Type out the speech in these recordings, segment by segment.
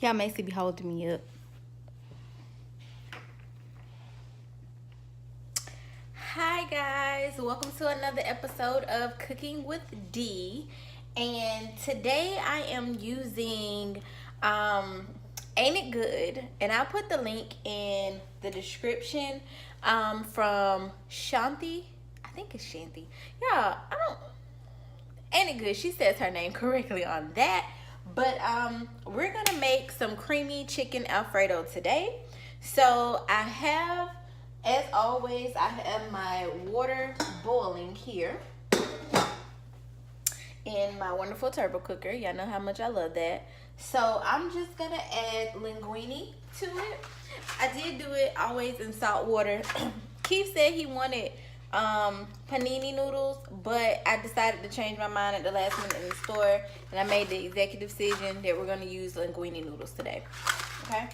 Y'all Macy be holding me up. Hi guys, welcome to another episode of Cooking with D. And today I am using Ain't It Good, and I'll put the link in the description from Shanthi. I think it's Shanthi. Yeah, Ain't It Good, she says her name correctly on that. But we're gonna make some creamy chicken Alfredo today. So I have, as always, I have my water boiling here in my wonderful turbo cooker. Y'all know how much I love that. So I'm just gonna add linguine to it. I did do it always in salt water. Keith said he wanted panini noodles, but I decided to change my mind at the last minute in the store, and I made the executive decision that we're going to use linguine noodles today. Okay,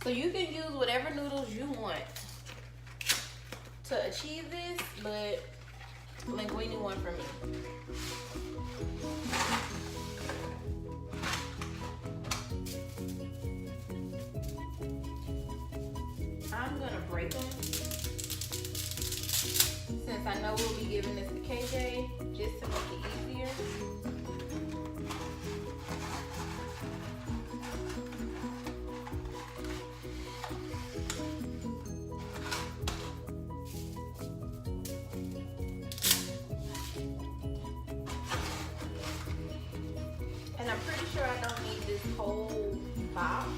so you can use whatever noodles you want to achieve this, but linguine won for me. I'm gonna break them, since I know we'll be giving this to KJ, just to make it easier. And I'm pretty sure I don't need this whole box,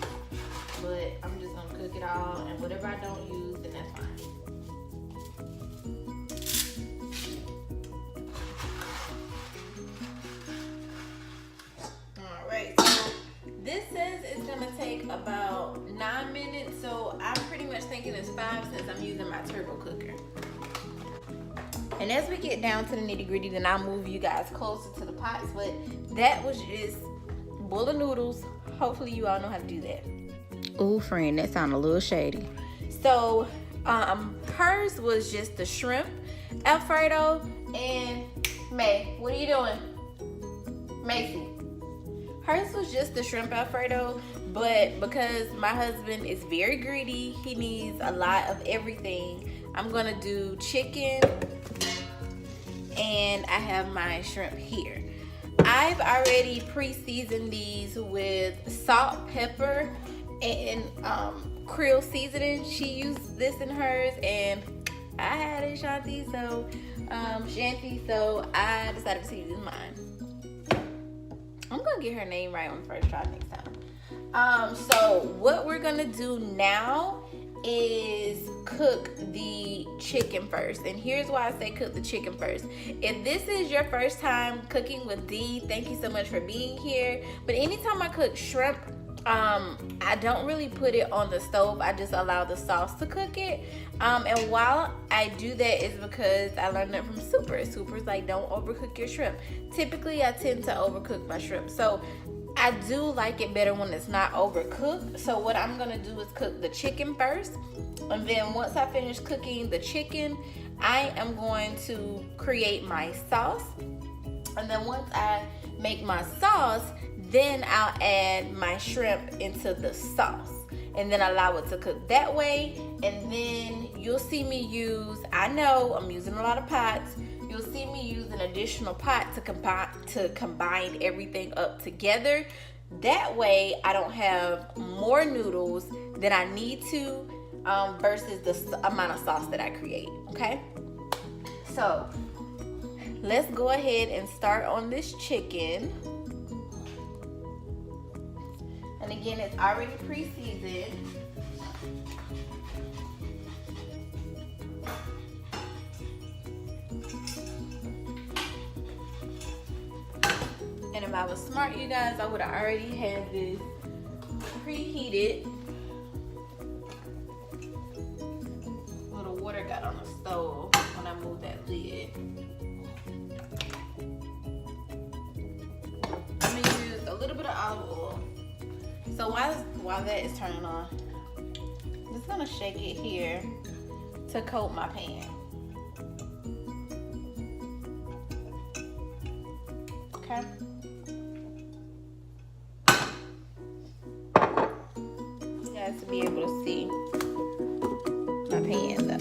but I'm just gonna cook it all, and whatever I don't use, then that's fine. This says it's gonna take about 9 minutes, so I'm pretty much thinking it's 5 since I'm using my turbo cooker. And as we get down to the nitty gritty, then I'll move you guys closer to the pots. But that was just bowl of noodles. Hopefully you all know how to do that. Ooh, friend, that sounded a little shady. So hers was just the shrimp Alfredo. And May, what are you doing? Macy. Hers was just the shrimp Alfredo, but because my husband is very greedy, he needs a lot of everything, I'm gonna do chicken, and I have my shrimp here. I've already pre-seasoned these with salt, pepper, and Creole seasoning. She used this in hers, and I had it, Shanthi, so I decided to use mine. I'm gonna get her name right on the first try next time. So what we're gonna do now is cook the chicken first. And here's why I say cook the chicken first. If this is your first time cooking with D, thank you so much for being here. But anytime I cook shrimp, I don't really put it on the stove. I just allow the sauce to cook it. And while I do that is because I learned it from Super. Super's like, don't overcook your shrimp. Typically, I tend to overcook my shrimp. So I do like it better when it's not overcooked. So what I'm gonna do is cook the chicken first. And then once I finish cooking the chicken, I am going to create my sauce. And then once I make my sauce, then I'll add my shrimp into the sauce and then allow it to cook that way. And then you'll see me use, I know I'm using a lot of pots, you'll see me use an additional pot to combine everything up together. That way I don't have more noodles than I need to versus the amount of sauce that I create, okay? So let's go ahead and start on this chicken. And again, it's already pre-seasoned. And if I was smart, you guys, I would have already had this preheated. Little water got on the stove when I moved that lid. I'm gonna use a little bit of olive oil. So while that is turning on, I'm just gonna shake it here to coat my pan. Okay. to be able to see my pan though.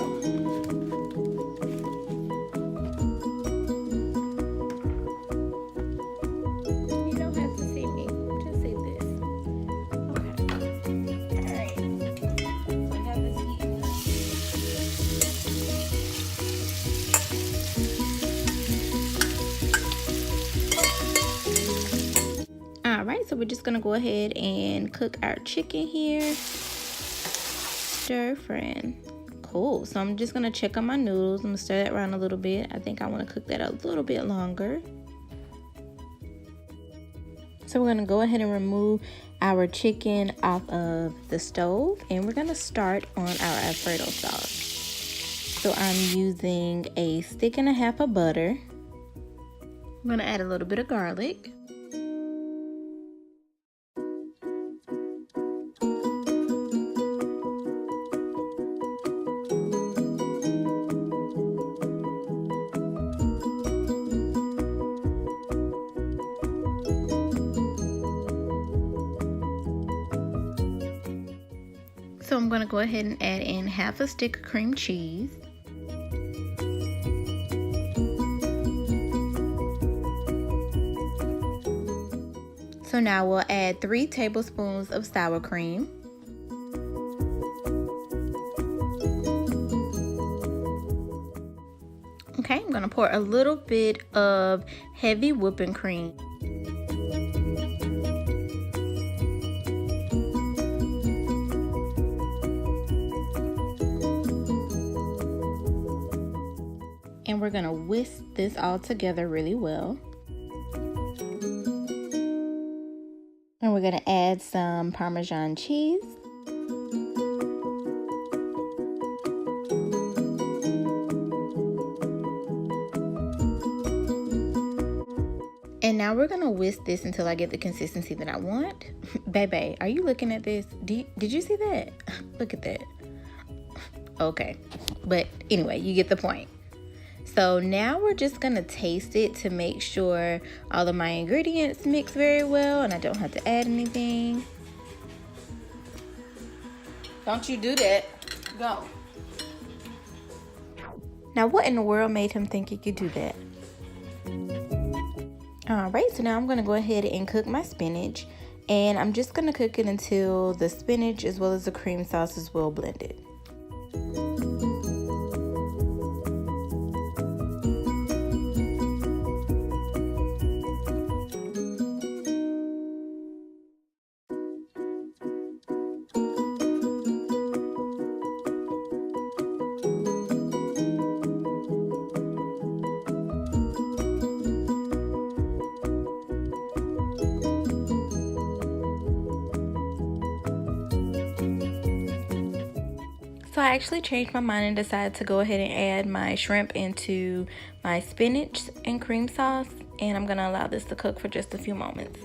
You don't have to see me, just see this. Okay. Alright. So I have this heating up. Alright, so we're just gonna go ahead and cook our chicken here. Stir frying. Cool. So I'm just gonna check on my noodles. I'm gonna stir that around a little bit. I think I want to cook that a little bit longer. So we're gonna go ahead and remove our chicken off of the stove, and we're gonna start on our Alfredo sauce. So I'm using a stick and a half of butter. I'm gonna add a little bit of garlic. So I'm going to go ahead and add in half a stick of cream cheese. So now we'll add 3 tablespoons of sour cream. Okay, I'm going to pour a little bit of heavy whipping cream. And we're gonna whisk this all together really well. And we're gonna add some Parmesan cheese. And now we're gonna whisk this until I get the consistency that I want. Baby, are you looking at this? Did you see that? Look at that. Okay, but anyway, you get the point. So now we're just gonna taste it to make sure all of my ingredients mix very well and I don't have to add anything. Don't you do that. Go. Now what in the world made him think he could do that? Alright, so now I'm gonna go ahead and cook my spinach, and I'm just gonna cook it until the spinach as well as the cream sauce is well blended. So I actually changed my mind and decided to go ahead and add my shrimp into my spinach and cream sauce, and I'm gonna allow this to cook for just a few moments.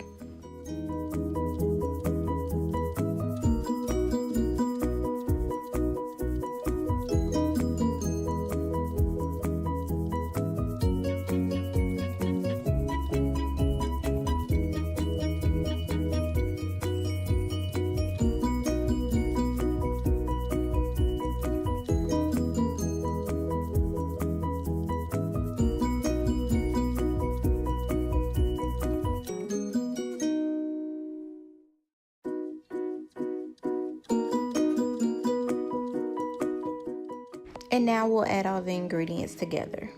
And now we'll add all the ingredients together.